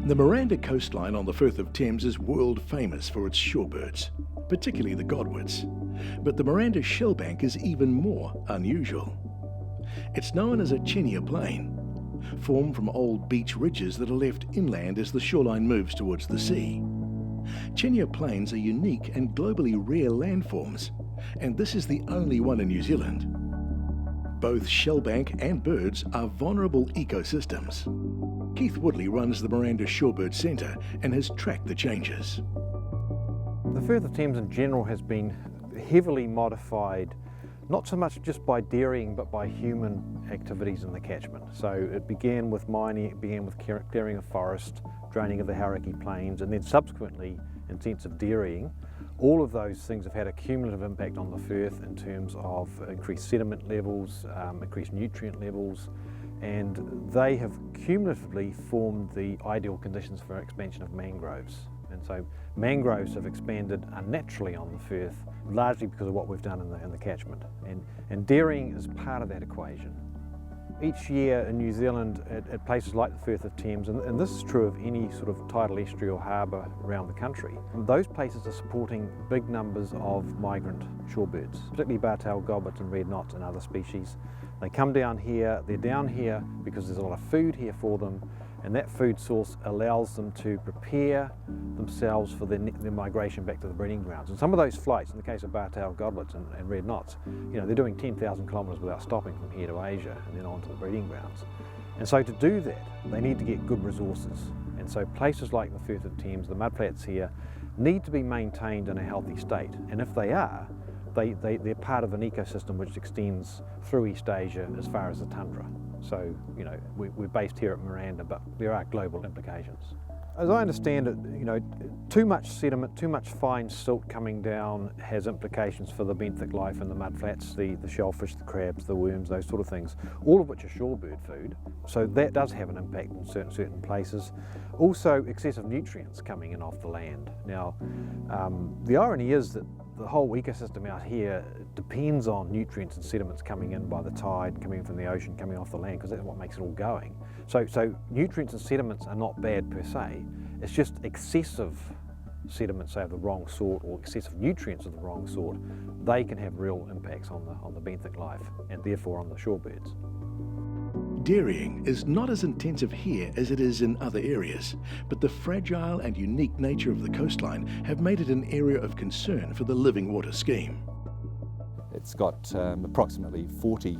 The Miranda coastline on the Firth of Thames is world famous for its shorebirds, particularly the godwits. But the Miranda shellbank is even more unusual. It's known as a Chenia plain, formed from old beach ridges that are left inland as the shoreline moves towards the sea. Chenia plains are unique and globally rare landforms, and this is the only one in New Zealand. Both shellbank and birds are vulnerable ecosystems. Keith Woodley runs the Miranda Shorebird Centre and has tracked the changes. The Firth of Thames in general has been heavily modified, not so much just by dairying but by human activities in the catchment. So it began with mining, it began with clearing of forest, draining of the Hauraki plains, and then subsequently intensive dairying. All of those things have had a cumulative impact on the Firth in terms of increased sediment levels, increased nutrient levels, and they have cumulatively formed the ideal conditions for expansion of mangroves. And so mangroves have expanded unnaturally on the Firth, largely because of what we've done in the catchment. And dairying is part of that equation. Each year in New Zealand, at places like the Firth of Thames, and this is true of any sort of tidal estuary or harbour around the country, those places are supporting big numbers of migrant shorebirds, particularly bar-tailed godwits and red knots and other species. They come down here, they're down here because there's a lot of food here for them, and that food source allows them to prepare themselves for their migration back to the breeding grounds. And some of those flights, in the case of bar-tailed godwits and red knots, you know, they're doing 10,000 kilometres without stopping from here to Asia and then on to the breeding grounds. And so to do that, they need to get good resources. And so places like the Firth of Thames, the mudflats here, need to be maintained in a healthy state. And if they are, they're part of an ecosystem which extends through East Asia as far as the tundra. So, you know, we're based here at Miranda, but there are global implications. As I understand it, you know, too much sediment, too much fine silt coming down has implications for the benthic life in the mudflats, the shellfish, the crabs, the worms, those sort of things, all of which are shorebird food. So that does have an impact in certain places. Also, excessive nutrients coming in off the land. Now, the irony is that the whole ecosystem out here depends on nutrients and sediments coming in by the tide, coming in from the ocean, coming off the land, because that's what makes it all going. So nutrients and sediments are not bad per se, it's just excessive sediments, say of the wrong sort, or excessive nutrients of the wrong sort, they can have real impacts on the benthic life, and therefore on the shorebirds. Dairying is not as intensive here as it is in other areas, but the fragile and unique nature of the coastline have made it an area of concern for the Living Water scheme. It's got approximately 40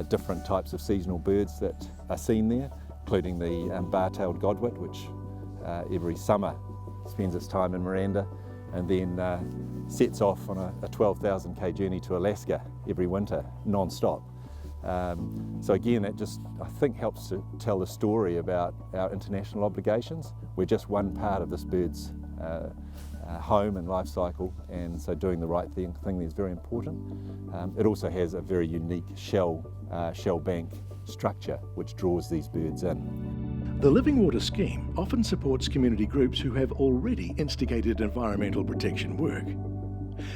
different types of seasonal birds that are seen there, including the bar-tailed godwit, which every summer spends its time in Miranda and then sets off on a 12,000 k journey to Alaska every winter, non-stop. So again, that just, I think, helps to tell the story about our international obligations. We're just one part of this bird's home and life cycle, and so doing the right thing is very important. It also has a very unique shell bank structure which draws these birds in. The Living Water scheme often supports community groups who have already instigated environmental protection work.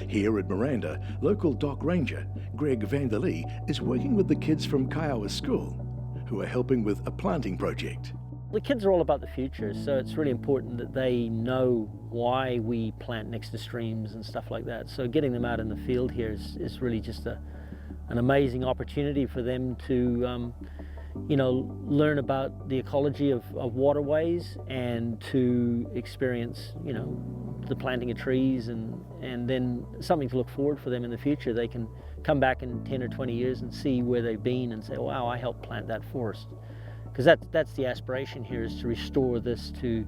Here at Miranda, local dock ranger Greg Vanderlee is working with the kids from Kiowa School, who are helping with a planting project. The kids are all about the future, so it's really important that they know why we plant next to streams and stuff like that. So getting them out in the field here is really just an amazing opportunity for them to you know, learn about the ecology of waterways and to experience, you know, the planting of trees, and then something to look forward for them in the future. They can come back in 10 or 20 years and see where they've been and say, wow, I helped plant that forest. Because that's the aspiration here, is to restore this to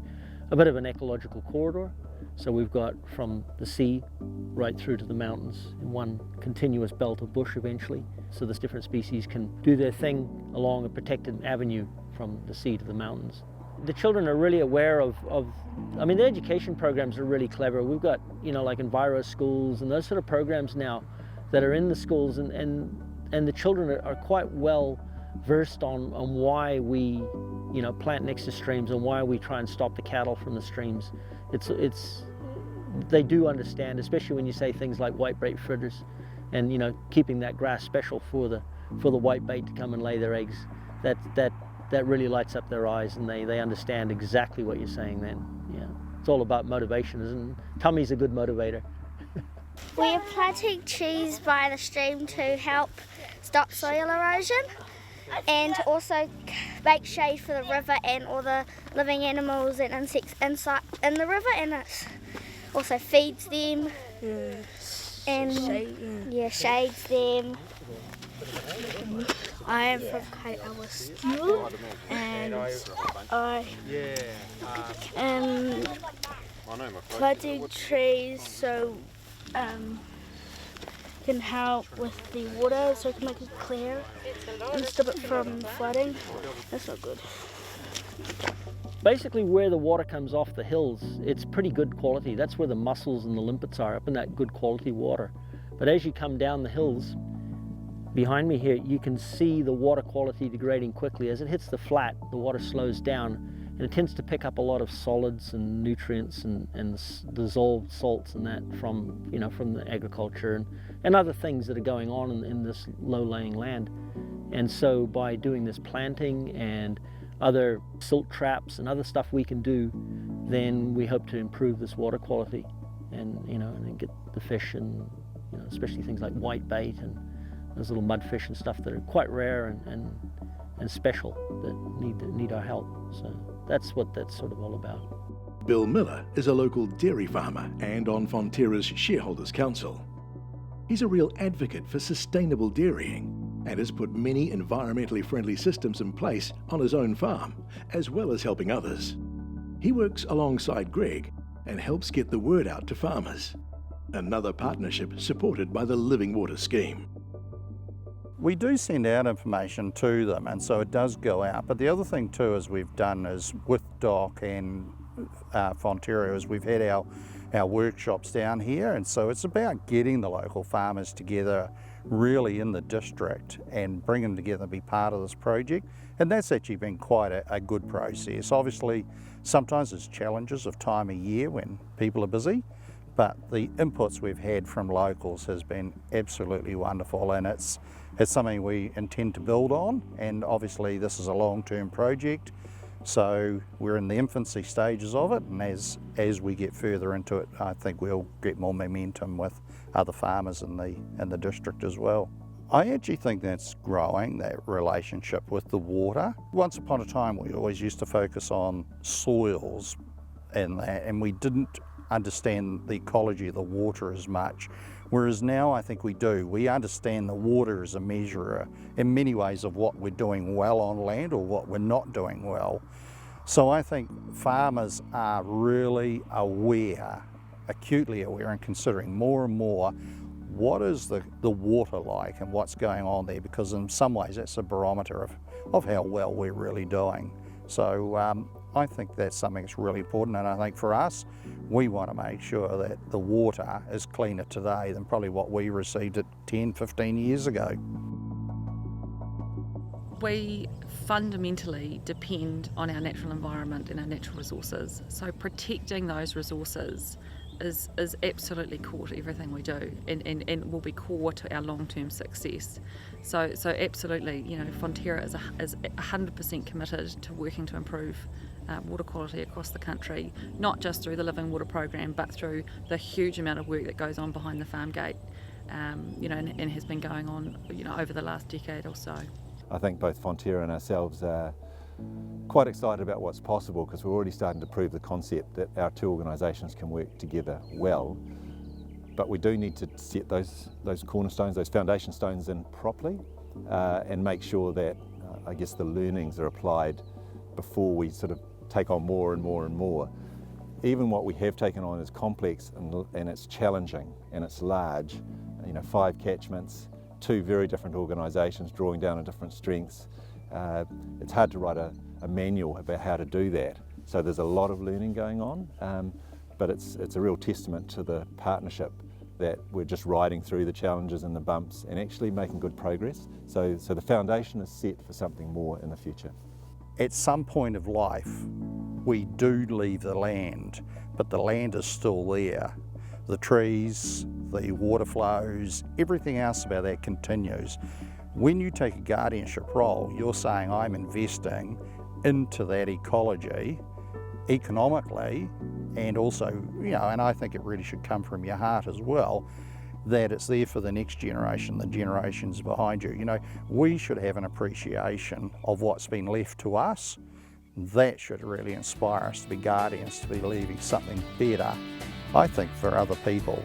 a bit of an ecological corridor. So we've got from the sea right through to the mountains in one continuous belt of bush eventually. So this different species can do their thing along a protected avenue from the sea to the mountains. The children are really aware of I mean, the education programs are really clever. We've got, you know, like enviro schools and those sort of programs now that are in the schools, and the children are quite well versed on why we, you know, plant next to streams and why we try and stop the cattle from the streams. They do understand, especially when you say things like whitebait fritters, and, you know, keeping that grass special for the whitebait to come and lay their eggs. That that really lights up their eyes, and they understand exactly what you're saying then. Yeah, it's all about motivation, isn't it? Tummy's a good motivator. We are planting trees by the stream to help stop soil erosion and also make shade for the river and all the living animals and insects inside in the river, and it also feeds them and shades them. I am from Kaiawa School and I am planting trees so can help with the water, so it can make it clear and stop it from flooding. That's not good. Basically, where the water comes off the hills, it's pretty good quality. That's where the mussels and the limpets are, up in that good quality water. But as you come down the hills, behind me here, you can see the water quality degrading quickly. As it hits the flat, the water slows down, and it tends to pick up a lot of solids and nutrients and dissolved salts and that from the agriculture and other things that are going on in this low-lying land. And so by doing this planting and other silt traps and other stuff we can do, then we hope to improve this water quality and and get the fish, and especially things like whitebait and those little mudfish and stuff that are quite rare and special that need our help. So that's what that's sort of all about. Bill Miller is a local dairy farmer and on Fonterra's Shareholders Council. He's a real advocate for sustainable dairying and has put many environmentally friendly systems in place on his own farm, as well as helping others. He works alongside Greg and helps get the word out to farmers. Another partnership supported by the Living Water Scheme. We do send out information to them, and so it does go out. But the other thing too is we've done is with DOC and Fonterra is we've had our workshops down here, and so it's about getting the local farmers together really in the district and bring them together to be part of this project. And that's actually been quite a good process. Obviously, sometimes there's challenges of time of year when people are busy, but the inputs we've had from locals has been absolutely wonderful, and it's something we intend to build on. And obviously this is a long-term project, so we're in the infancy stages of it, and as we get further into it, I think we'll get more momentum with other farmers in the district as well. I actually think that's growing, that relationship with the water. Once upon a time we always used to focus on soils and that, and we didn't understand the ecology of the water as much. Whereas now I think we do. We understand the water as a measure in many ways of what we're doing well on land or what we're not doing well. So I think farmers are really aware, acutely aware, and considering more and more what is the water like and what's going on there, because in some ways that's a barometer of how well we're really doing. So I think that's something that's really important, and I think for us, we want to make sure that the water is cleaner today than probably what we received it 10, 15 years ago. We fundamentally depend on our natural environment and our natural resources, so protecting those resources is absolutely core to everything we do, and will be core to our long-term success. So absolutely, Fonterra is 100% committed to working to improve water quality across the country, not just through the Living Water program, but through the huge amount of work that goes on behind the farm gate, and has been going on, over the last decade or so. I think both Fonterra and ourselves are quite excited about what's possible, because we're already starting to prove the concept that our two organisations can work together well. But we do need to set those cornerstones, those foundation stones in properly, and make sure that I guess the learnings are applied before we sort of take on more and more and more. Even what we have taken on is complex and it's challenging and it's large. 5 catchments, 2 very different organisations drawing down on different strengths. It's hard to write a manual about how to do that. So there's a lot of learning going on, but it's a real testament to the partnership that we're just riding through the challenges and the bumps and actually making good progress. So the foundation is set for something more in the future. At some point of life, we do leave the land, but the land is still there. The trees, the water flows, everything else about that continues. When you take a guardianship role, you're saying I'm investing into that ecology economically, and also, you know, and I think it really should come from your heart as well, that it's there for the next generation, the generations behind you. You know, we should have an appreciation of what's been left to us. That should really inspire us to be guardians, to be leaving something better, I think, for other people.